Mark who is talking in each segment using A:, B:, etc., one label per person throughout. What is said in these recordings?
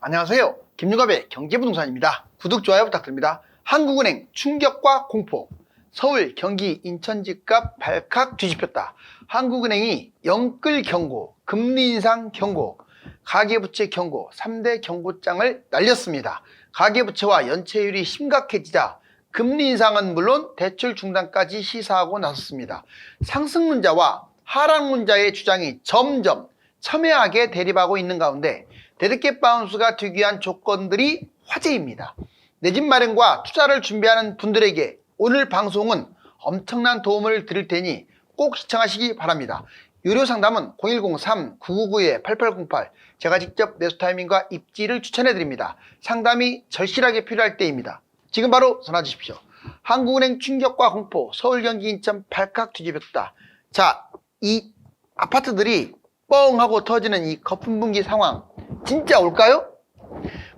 A: 안녕하세요. 김유갑의 경제부동산입니다. 구독, 좋아요 부탁드립니다. 한국은행 충격과 공포. 서울, 경기, 인천 집값 발칵 뒤집혔다. 한국은행이 영끌 경고, 금리 인상 경고, 가계부채 경고, 3대 경고장을 날렸습니다. 가계부채와 연체율이 심각해지자 금리 인상은 물론 대출 중단까지 시사하고 나섰습니다. 상승론자와 하락론자의 주장이 점점 첨예하게 대립하고 있는 가운데 데드캣 바운스가 특유한 조건들이 화제입니다. 내 집 마련과 투자를 준비하는 분들에게 오늘 방송은 엄청난 도움을 드릴 테니 꼭 시청하시기 바랍니다. 유료 상담은 010-3999-8808 제가 직접 매수타이밍과 입지를 추천해 드립니다. 상담이 절실하게 필요할 때입니다. 지금 바로 전화 주십시오. 한국은행 충격과 공포, 서울, 경기, 인천 발칵 뒤집혔다. 자, 이 아파트들이 뻥 하고 터지는 이 거품 분기 상황 진짜 올까요?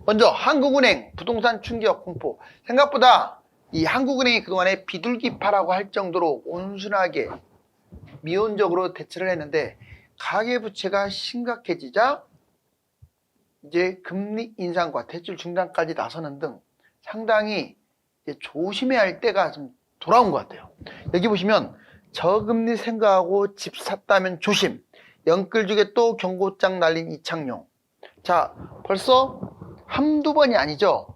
A: 먼저 한국은행 부동산 충격 공포. 생각보다 이 한국은행이 그동안에 비둘기파라고 할 정도로 온순하게 미온적으로 대처를 했는데 가계부채가 심각해지자 이제 금리 인상과 대출 중단까지 나서는 등 상당히 이제 조심해야 할 때가 좀 돌아온 것 같아요. 여기 보시면 저금리 생각하고 집 샀다면 조심, 영끌주게 또 경고장 날린 이창용. 자, 벌써 한두 번이 아니죠.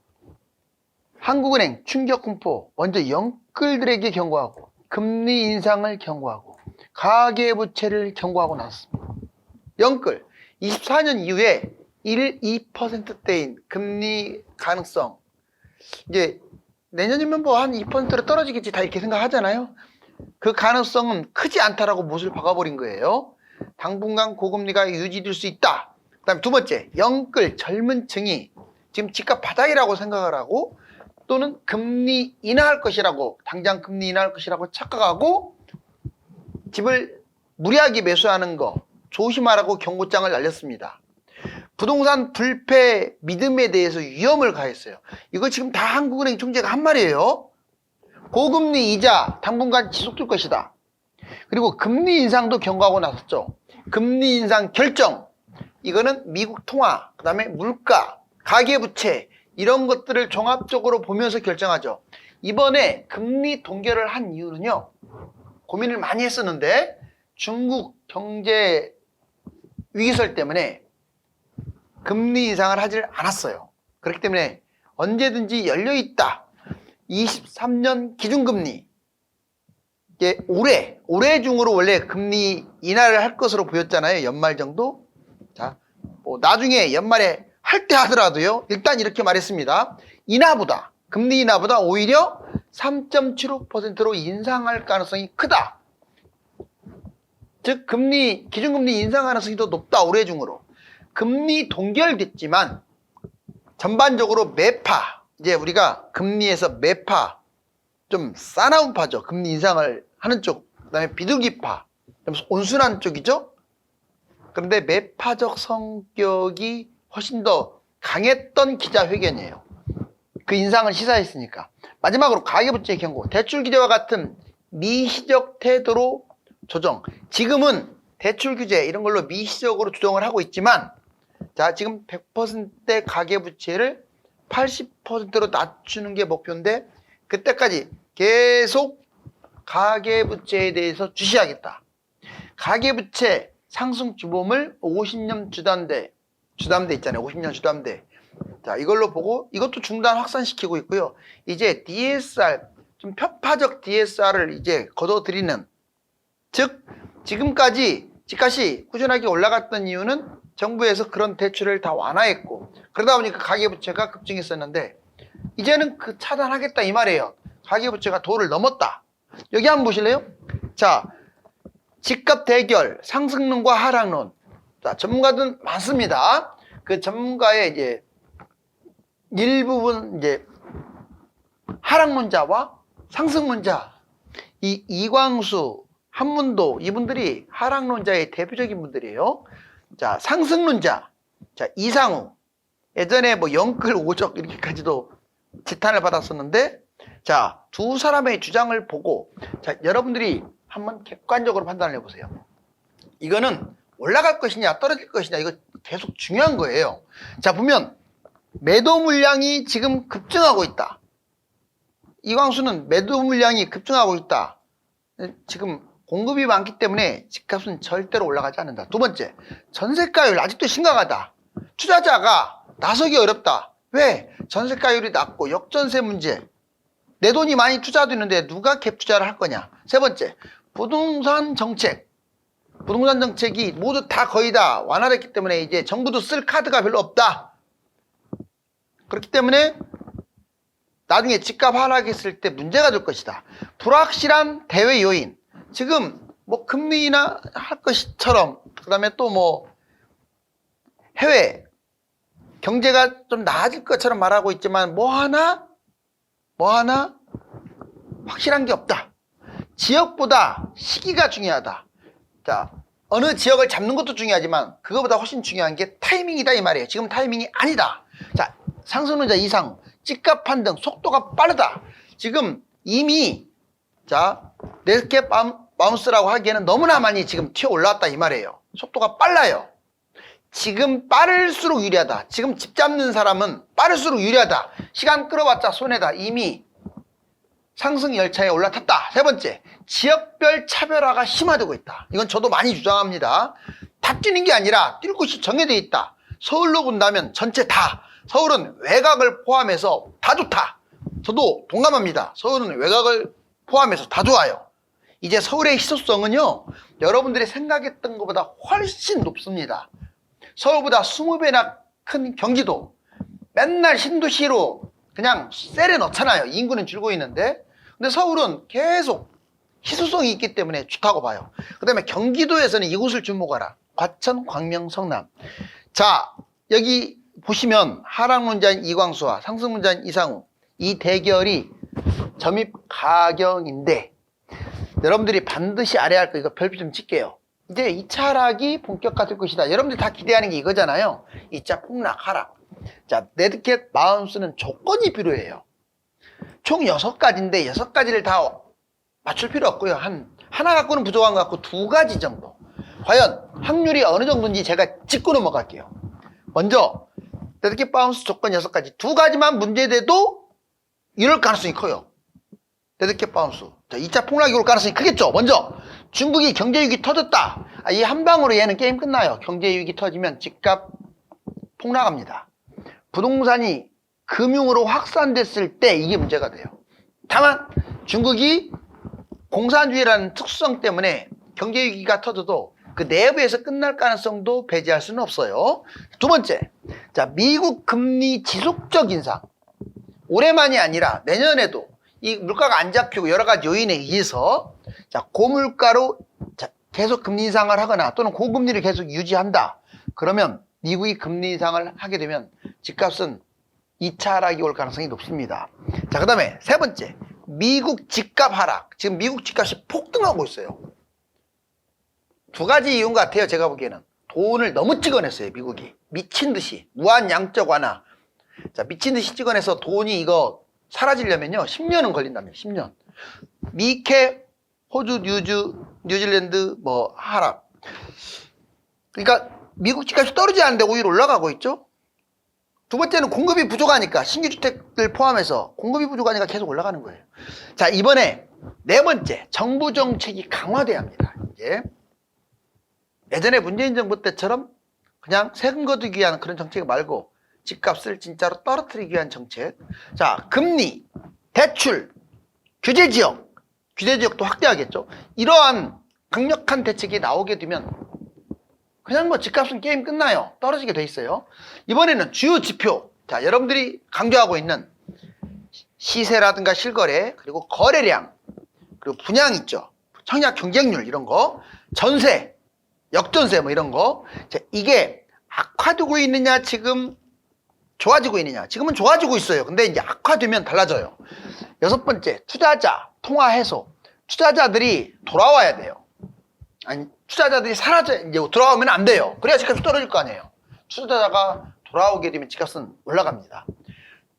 A: 한국은행 충격 공포. 먼저 영끌들에게 경고하고 금리 인상을 경고하고 가계부채를 경고하고 나왔습니다. 영끌 24년 이후에 2%대인 금리 가능성, 이제 내년이면 뭐 한 2%로 떨어지겠지 다 이렇게 생각하잖아요. 그 가능성은 크지 않다라고 못을 박아버린 거예요. 당분간 고금리가 유지될 수 있다. 그 다음에 두 번째, 영끌 젊은 층이 지금 집값 바닥이라고 생각을 하고 또는 금리 인하할 것이라고, 당장 금리 인하할 것이라고 착각하고 집을 무리하게 매수하는 거 조심하라고 경고장을 날렸습니다. 부동산 불패 믿음에 대해서 위험을 가했어요. 이거 지금 다 한국은행 총재가 한 말이에요. 고금리 이자 당분간 지속될 것이다. 그리고 금리 인상도 경고하고 나섰죠. 금리 인상 결정, 이거는 미국 통화, 그 다음에 물가, 가계부채 이런 것들을 종합적으로 보면서 결정하죠. 이번에 금리 동결을 한 이유는요, 고민을 많이 했었는데 중국 경제 위기설 때문에 금리 인상을 하질 않았어요. 그렇기 때문에 언제든지 열려있다. 23년 기준금리, 이게 올해 중으로 원래 금리 인하를 할 것으로 보였잖아요. 연말 정도. 자, 뭐 나중에 연말에 할 때 하더라도요, 일단 이렇게 말했습니다. 금리 인하보다 오히려 3.75%로 인상할 가능성이 크다. 즉 기준금리 인상 가능성이 더 높다. 올해 중으로. 금리 동결됐지만 전반적으로 매파, 이제 우리가 금리에서 매파, 좀 싸나운 파죠. 금리 인상을 하는 쪽, 그 다음에 비둘기파, 좀 온순한 쪽이죠. 그런데 매파적 성격이 훨씬 더 강했던 기자회견이에요. 그 인상을 시사했으니까. 마지막으로 가계부채 경고, 대출 규제와 같은 미시적 태도로 조정. 지금은 대출 규제 이런 걸로 미시적으로 조정을 하고 있지만, 자, 지금 100% 가계부채를 80%로 낮추는 게 목표인데 그때까지 계속 가계부채에 대해서 주시하겠다. 가계부채 상승 주범을 50년 주담대 있잖아요. 50년 주담대. 자, 이걸로 보고 이것도 중단 확산시키고 있고요. 이제 DSR, 좀 편파적 DSR을 이제 걷어들이는, 즉 지금까지 집값이 꾸준하게 올라갔던 이유는 정부에서 그런 대출을 다 완화했고 그러다 보니까 가계부채가 급증했었는데 이제는 그 차단하겠다 이 말이에요. 가계부채가 도를 넘었다. 여기 한번 보실래요? 자, 집값 대결, 상승론과 하락론. 자, 전문가들 많습니다. 그 전문가의 이제 일부분 이제 하락론자와 상승론자, 이 이광수, 한문도, 이분들이 하락론자의 대표적인 분들이에요. 자, 상승론자, 자, 이상우, 예전에 뭐 영끌 오적 이렇게까지도 지탄을 받았었는데, 자, 두 사람의 주장을 보고, 자, 여러분들이 한번 객관적으로 판단을 해보세요. 이거는 올라갈 것이냐 떨어질 것이냐 이거 계속 중요한 거예요. 자, 보면 매도 물량이 지금 급증하고 있다. 이광수는 매도 물량이 급증하고 있다. 지금 공급이 많기 때문에 집값은 절대로 올라가지 않는다. 두 번째, 전세가율 아직도 심각하다. 투자자가 나서기 어렵다. 왜? 전세가율이 낮고 역전세 문제. 내 돈이 많이 투자되는데 누가 갭 투자를 할 거냐. 세 번째, 부동산 정책. 부동산 정책이 모두 다 거의 다 완화됐기 때문에 이제 정부도 쓸 카드가 별로 없다. 그렇기 때문에 나중에 집값 하락했을 때 문제가 될 것이다. 불확실한 대외 요인. 지금 뭐 금리 인하 할 것처럼, 그 다음에 또 뭐 해외 경제가 좀 나아질 것처럼 말하고 있지만 뭐 하나 확실한 게 없다. 지역보다 시기가 중요하다. 자, 어느 지역을 잡는 것도 중요하지만 그거보다 훨씬 중요한 게 타이밍이다 이 말이에요. 지금 타이밍이 아니다. 자, 상승론자 이상 집값 판등 속도가 빠르다. 지금 이미 자 네스캡 바운스라고 하기에는 너무나 많이 지금 튀어 올라왔다 이 말이에요. 속도가 빨라요. 지금 빠를수록 유리하다. 지금 집 잡는 사람은 빠를수록 유리하다. 시간 끌어봤자 손해다. 이미 상승 열차에 올라탔다. 세 번째, 지역별 차별화가 심화되고 있다. 이건 저도 많이 주장합니다. 다 뛰는 게 아니라 뛸 곳이 정해져 있다. 서울로 본다면 전체 다. 서울은 외곽을 포함해서 다 좋다. 저도 동감합니다. 서울은 외곽을 포함해서 다 좋아요. 이제 서울의 희소성은요, 여러분들이 생각했던 것보다 훨씬 높습니다. 서울보다 20배나 큰 경기도. 맨날 신도시로 그냥 셀에 넣잖아요. 인구는 줄고 있는데. 근데 서울은 계속 희소성이 있기 때문에 좋다고 봐요. 그 다음에 경기도에서는 이곳을 주목하라. 과천, 광명, 성남. 자, 여기 보시면 하락론자인 이광수와 상승론자인 이상우. 이 대결이 점입 가격인데 여러분들이 반드시 알아야 할 거 이거 별표 좀 칠게요. 이제 2차 하락이 본격화될 것이다. 여러분들이 다 기대하는 게 이거잖아요. 2차 폭락 하락. 자, 네드캣 바운스는 조건이 필요해요. 총 6가지인데 6가지를 다 맞출 필요 없고요. 하나 갖고는 부족한 것 같고 2가지 정도. 과연 확률이 어느 정도인지 제가 짚고 넘어갈게요. 먼저 네드캣 바운스 조건 6가지. 2가지만 문제돼도 이럴 가능성이 커요. 네드캣 바운스. 자, 2차 폭락이 올 가능성이 크겠죠. 먼저 중국이 경제위기 터졌다. 이 한 방으로 얘는 게임 끝나요. 경제위기 터지면 집값 폭락합니다. 부동산이 금융으로 확산됐을 때 이게 문제가 돼요. 다만 중국이 공산주의라는 특수성 때문에 경제위기가 터져도 그 내부에서 끝날 가능성도 배제할 수는 없어요. 두 번째, 자, 미국 금리 지속적 인상. 올해만이 아니라 내년에도 이 물가가 안 잡히고 여러 가지 요인에 의해서 자, 고물가로 계속 금리 인상을 하거나 또는 고금리를 계속 유지한다. 그러면 미국이 금리 인상을 하게 되면 집값은 2차 하락이 올 가능성이 높습니다. 자, 그 다음에 세 번째, 미국 집값 하락. 지금 미국 집값이 폭등하고 있어요. 2가지 이유인 것 같아요. 제가 보기에는 돈을 너무 찍어냈어요. 미국이 미친 듯이 무한 양적 완화. 자, 미친 듯이 찍어내서 돈이 이거 사라지려면요 10년은 걸린답니다. 10년. 미케, 호주, 뉴질랜드 뭐 하락. 그러니까 미국 집값이 떨어지지 않는데 오히려 올라가고 있죠. 두 번째는 공급이 부족하니까, 신규 주택들 포함해서 공급이 부족하니까 계속 올라가는 거예요. 자, 이번에 네 번째, 정부 정책이 강화돼야 합니다. 이제 예전에 문재인 정부 때처럼 그냥 세금 거두기 위한 그런 정책 말고 집값을 진짜로 떨어뜨리기 위한 정책. 자, 금리, 대출, 규제 지역도 확대하겠죠. 이러한 강력한 대책이 나오게 되면 그냥 뭐 집값은 게임 끝나요. 떨어지게 돼 있어요. 이번에는 주요 지표. 자, 여러분들이 강조하고 있는 시세라든가 실거래, 그리고 거래량, 그리고 분양 있죠. 청약 경쟁률 이런 거, 전세, 역전세 뭐 이런 거. 자, 이게 악화되고 있느냐, 지금 좋아지고 있느냐. 지금은 좋아지고 있어요. 근데 이제 악화되면 달라져요. 여섯 번째, 투자자 통화 해소. 투자자들이 돌아와야 돼요. 아니, 투자자들이 이제 돌아오면 안 돼요. 그래야 집값이 떨어질 거 아니에요. 투자자가 돌아오게 되면 집값은 올라갑니다.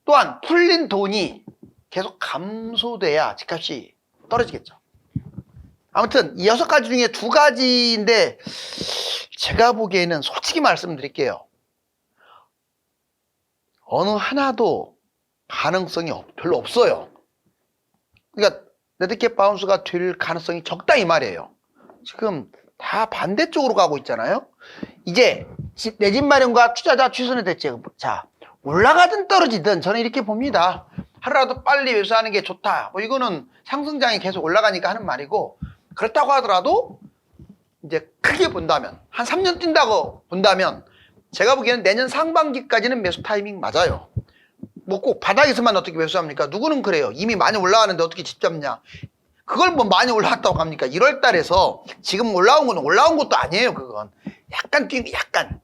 A: 또한 풀린 돈이 계속 감소돼야 집값이 떨어지겠죠. 아무튼 이 6가지 중에 2가지인데 제가 보기에는 솔직히 말씀드릴게요. 어느 하나도 가능성이 별로 없어요. 그러니까 레드캣 바운스가 될 가능성이 적다 이 말이에요. 지금 다 반대쪽으로 가고 있잖아요. 이제 내 집 마련과 투자자 추선의 대책. 자, 올라가든 떨어지든 저는 이렇게 봅니다. 하루라도 빨리 매수하는 게 좋다. 뭐 이거는 상승장이 계속 올라가니까 하는 말이고, 그렇다고 하더라도 이제 크게 본다면 한 3년 뛴다고 본다면 제가 보기에는 내년 상반기까지는 매수 타이밍 맞아요. 뭐 꼭 바닥에서만 어떻게 매수합니까? 누구는 그래요. 이미 많이 올라가는데 어떻게 집 잡냐. 그걸 뭐 많이 올라왔다고 합니까? 1월 달에서 지금 올라온 건 올라온 것도 아니에요. 그건 약간 뛴 게 약간.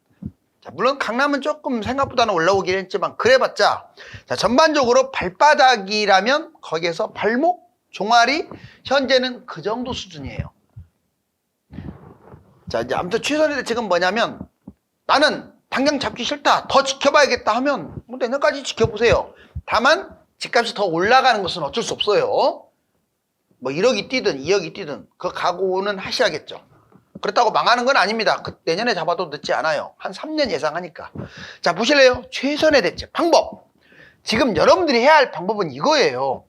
A: 자, 물론 강남은 조금 생각보다는 올라오긴 했지만 그래봤자, 자, 전반적으로 발바닥이라면 거기에서 발목, 종아리 현재는 그 정도 수준이에요. 자, 이제 아무튼 최선의 대책은 뭐냐면, 나는 당장 잡기 싫다, 더 지켜봐야겠다 하면 뭐 내년까지 지켜보세요. 다만 집값이 더 올라가는 것은 어쩔 수 없어요. 뭐 1억이 뛰든 2억이 뛰든 그 각오는 하셔야겠죠. 그렇다고 망하는 건 아닙니다. 내년에 잡아도 늦지 않아요. 한 3년 예상하니까. 자, 보실래요? 최선의 대책 방법. 지금 여러분들이 해야 할 방법은 이거예요.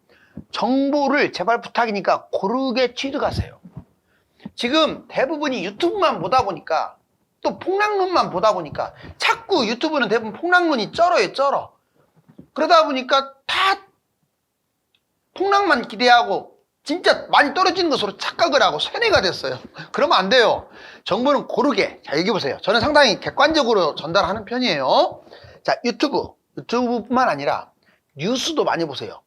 A: 정보를 제발 부탁이니까 고르게 취득하세요. 지금 대부분이 유튜브만 보다 보니까, 또 폭락론만 보다 보니까 자꾸 유튜브는 대부분 폭락론이 쩔어요, 쩔어. 그러다 보니까 다 폭락만 기대하고 진짜 많이 떨어지는 것으로 착각을 하고 세뇌가 됐어요. 그러면 안 돼요. 정보는 고르게. 자, 여기 보세요. 저는 상당히 객관적으로 전달하는 편이에요. 자, 유튜브뿐만 아니라 뉴스도 많이 보세요.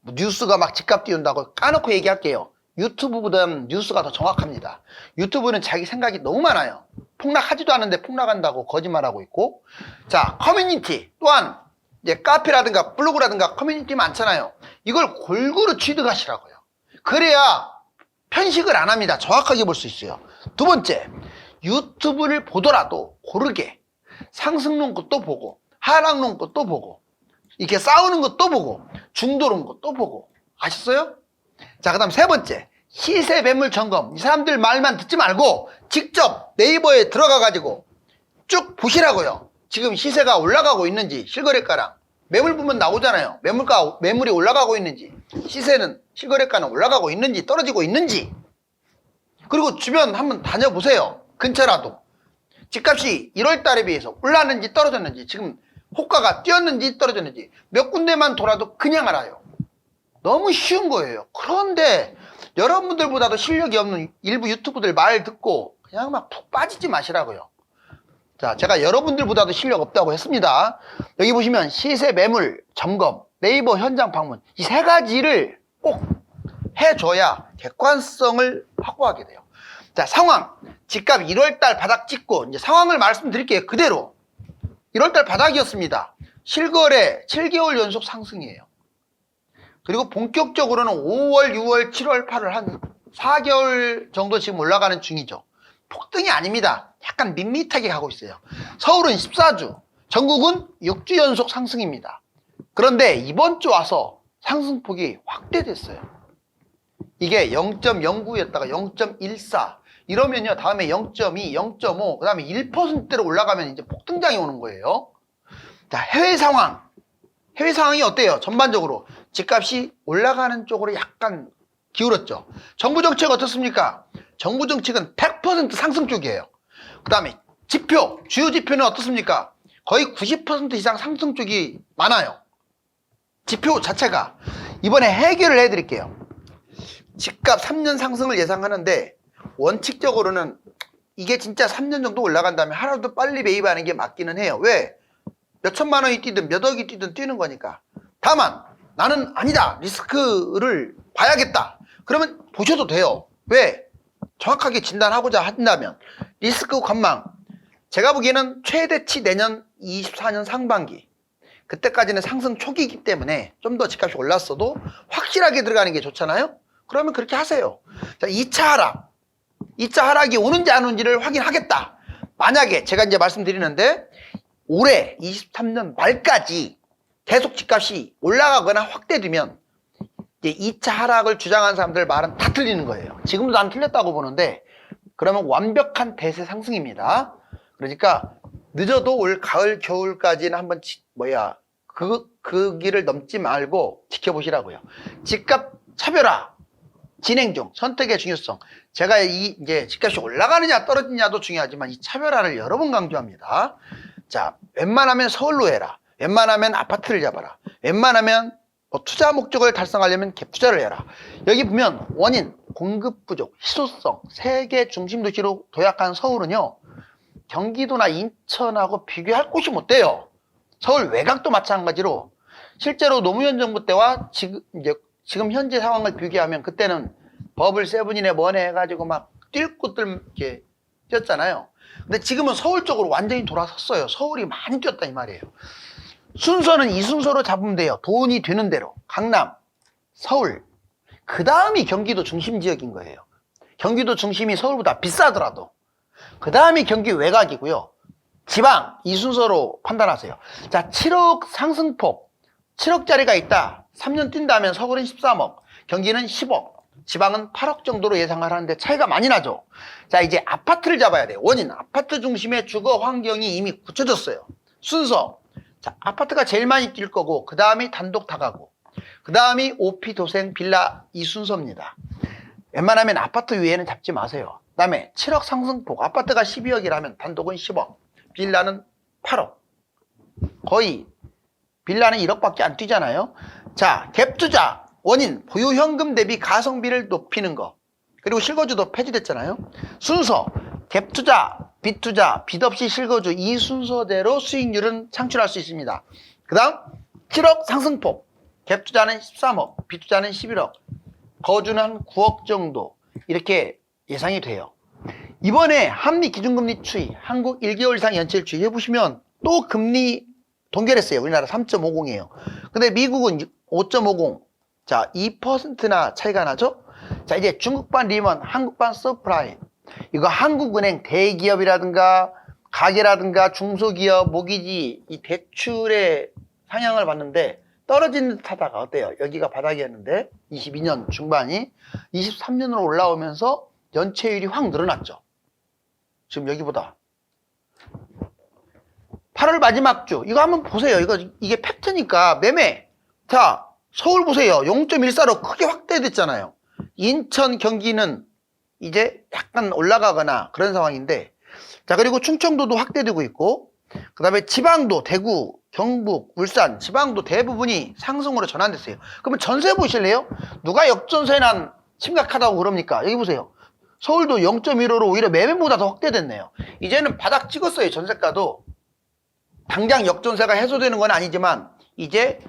A: 뭐 뉴스가 막 집값 띄운다고 까놓고 얘기할게요. 유튜브보다는 뉴스가 더 정확합니다. 유튜브는 자기 생각이 너무 많아요. 폭락하지도 않은데 폭락한다고 거짓말하고 있고. 자, 커뮤니티 또한 이제 카페라든가 블로그라든가 커뮤니티 많잖아요. 이걸 골고루 취득하시라고요. 그래야 편식을 안 합니다. 정확하게 볼 수 있어요. 두 번째, 유튜브를 보더라도 고르게 상승론 것도 보고 하락론 것도 보고 이렇게 싸우는 것도 보고 중도론 것도 보고. 아셨어요? 자, 그 다음 세 번째, 시세 매물 점검. 이 사람들 말만 듣지 말고 직접 네이버에 들어가 가지고 쭉 보시라고요. 지금 시세가 올라가고 있는지, 실거래가랑 매물 보면 나오잖아요. 매물이 올라가고 있는지, 시세는, 실거래가는 올라가고 있는지 떨어지고 있는지. 그리고 주변 한번 다녀보세요. 근처라도 집값이 1월 달에 비해서 올랐는지 떨어졌는지, 지금 호가가 뛰었는지 떨어졌는지 몇 군데만 돌아도 그냥 알아요. 너무 쉬운 거예요. 그런데 여러분들보다도 실력이 없는 일부 유튜브들 말 듣고 그냥 막 푹 빠지지 마시라고요. 자, 제가 여러분들보다도 실력 없다고 했습니다. 여기 보시면 시세 매물 점검, 네이버 현장 방문, 이 세 가지를 꼭 해줘야 객관성을 확보하게 돼요. 자, 상황. 집값 1월달 바닥 찍고, 이제 상황을 말씀드릴게요. 그대로. 1월달 바닥이었습니다. 실거래 7개월 연속 상승이에요. 그리고 본격적으로는 5월, 6월, 7월, 8월 한 4개월 정도 지금 올라가는 중이죠. 폭등이 아닙니다. 약간 밋밋하게 가고 있어요. 서울은 14주, 전국은 6주 연속 상승입니다. 그런데 이번 주 와서 상승폭이 확대됐어요. 이게 0.09였다가 0.14 이러면요, 다음에 0.2, 0.5, 그 다음에 1%대로 올라가면 이제 폭등장이 오는 거예요. 자, 해외 상황이 어때요? 전반적으로 집값이 올라가는 쪽으로 약간 기울었죠. 정부 정책 어떻습니까? 정부 정책은 100% 상승 쪽이에요. 그 다음에 지표, 주요 지표는 어떻습니까? 거의 90% 이상 상승 쪽이 많아요. 지표 자체가. 이번에 해결을 해드릴게요. 집값 3년 상승을 예상하는데 원칙적으로는 이게 진짜 3년 정도 올라간다면 하루도 빨리 매입하는 게 맞기는 해요. 왜? 몇 천만 원이 뛰든 몇 억이 뛰든 뛰는 거니까. 다만 나는 아니다, 리스크를 봐야겠다, 그러면 보셔도 돼요. 왜? 정확하게 진단하고자 한다면 리스크 관망, 제가 보기에는 최대치 내년 24년 상반기, 그때까지는 상승 초기이기 때문에 좀 더 집값이 올랐어도 확실하게 들어가는 게 좋잖아요. 그러면 그렇게 하세요. 자, 2차 하락이 오는지 안 오는지를 확인하겠다. 만약에 제가 이제 말씀드리는데 올해 23년 말까지 계속 집값이 올라가거나 확대되면 이제 2차 하락을 주장하는 사람들 말은 다 틀리는 거예요. 지금도 난 틀렸다고 보는데 그러면 완벽한 대세 상승입니다. 그러니까 늦어도 올 가을 겨울까지는 한번 그 길을 넘지 말고 지켜보시라고요. 집값 차별화 진행 중 선택의 중요성. 제가 이제 집값이 올라가느냐 떨어지냐도 중요하지만 이 차별화를 여러 번 강조합니다. 자, 웬만하면 서울로 해라. 웬만하면 아파트를 잡아라. 웬만하면 뭐 투자 목적을 달성하려면 갭 투자를 해라. 여기 보면 원인, 공급 부족, 희소성, 세계 중심 도시로 도약한 서울은요, 경기도나 인천하고 비교할 곳이 못 돼요. 서울 외곽도 마찬가지로 실제로 노무현 정부 때와 지금 현재 상황을 비교하면 그때는 버블 세븐이네 뭐네 해가지고 막 뛸 곳들 이렇게 뛰었잖아요. 근데 지금은 서울 쪽으로 완전히 돌아섰어요. 서울이 많이 뛰었다 이 말이에요. 순서는 이 순서로 잡으면 돼요. 돈이 되는 대로. 강남, 서울, 그 다음이 경기도 중심 지역인 거예요. 경기도 중심이 서울보다 비싸더라도 그 다음이 경기 외곽이고요. 지방, 이 순서로 판단하세요. 자, 7억 상승폭, 7억짜리가 있다. 3년 뛴다면 서울은 13억, 경기는 10억, 지방은 8억 정도로 예상을 하는데 차이가 많이 나죠. 자, 이제 아파트를 잡아야 돼요. 원인, 아파트 중심의 주거 환경이 이미 굳혀졌어요. 순서, 자, 아파트가 제일 많이 뛸 거고 그 다음이 단독 다가구, 그 다음이 오피 도생 빌라, 이 순서입니다. 웬만하면 아파트 위에는 잡지 마세요. 그 다음에 7억 상승폭, 아파트가 12억이라면 단독은 10억, 빌라는 8억. 거의 빌라는 1억밖에 안 뛰잖아요. 자, 갭 투자 원인, 보유 현금 대비 가성비를 높이는 거, 그리고 실거주도 폐지됐잖아요. 순서, 갭 투자, 빚 투자, 빚 없이 실거주, 이 순서대로 수익률은 창출할 수 있습니다. 그 다음 7억 상승폭, 갭 투자는 13억, 빚 투자는 11억, 거주는 한 9억 정도 이렇게 예상이 돼요. 이번에 한미 기준금리 추이, 한국 1개월 이상 연체율 추이 해보시면 또 금리 동결했어요. 우리나라 3.50이에요. 근데 미국은 5.50. 자, 2%나 차이가 나죠? 자, 이제 중국반 리먼, 한국반 서프라임. 이거 한국은행 대기업이라든가 가게라든가 중소기업, 모기지 이 대출의 상향을 봤는데 떨어지는 듯 하다가 어때요? 여기가 바닥이었는데 22년 중반이 23년으로 올라오면서 연체율이 확 늘어났죠. 지금 여기보다 8월 마지막 주 이거 한번 보세요. 이게 팩트니까 매매. 자, 서울 보세요. 0.14로 크게 확대됐잖아요. 인천, 경기는 이제 약간 올라가거나 그런 상황인데, 자, 그리고 충청도도 확대되고 있고, 그 다음에 지방도 대구, 경북, 울산, 지방도 대부분이 상승으로 전환됐어요. 그러면 전세 보실래요? 누가 역전세난 심각하다고 그럽니까? 여기 보세요. 서울도 0.15로 오히려 매매보다 더 확대됐네요. 이제는 바닥 찍었어요. 전세가도. 당장 역전세가 해소되는 건 아니지만 이제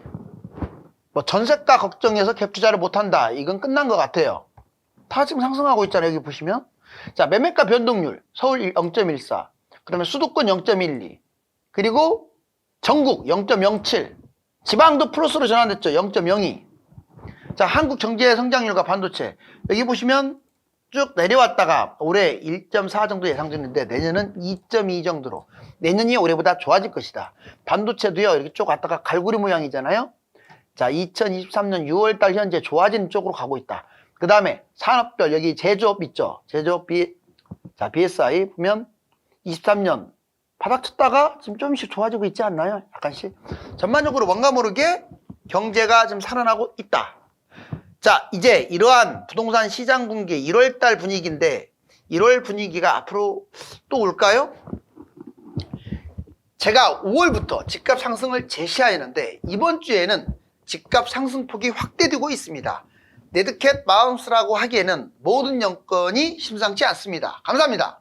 A: 뭐 전세가 걱정해서 갭 투자를 못한다, 이건 끝난 것 같아요. 다 지금 상승하고 있잖아요. 여기 보시면. 자, 매매가 변동률 서울 0.14, 그 다음에 수도권 0.12, 그리고 전국 0.07, 지방도 플러스로 전환됐죠. 0.02. 자, 한국 경제 성장률과 반도체 여기 보시면 쭉 내려왔다가 올해 1.4 정도 예상됐는데 내년은 2.2 정도로, 내년이 올해보다 좋아질 것이다. 반도체도요, 이렇게 쭉 왔다가 갈고리 모양이잖아요. 자, 2023년 6월달 현재 좋아지는 쪽으로 가고 있다. 그 다음에 산업별 여기 제조업 있죠. 제조업 자, BSI 보면 23년 바닥 쳤다가 지금 조금씩 좋아지고 있지 않나요? 약간씩. 전반적으로 뭔가 모르게 경제가 좀 살아나고 있다. 자, 이제 이러한 부동산 시장 분기 1월달 분위기인데 1월 분위기가 앞으로 또 올까요? 제가 5월부터 집값 상승을 제시하였는데 이번 주에는 집값 상승폭이 확대되고 있습니다. 데드캣 마운스라고 하기에는 모든 여건이 심상치 않습니다. 감사합니다.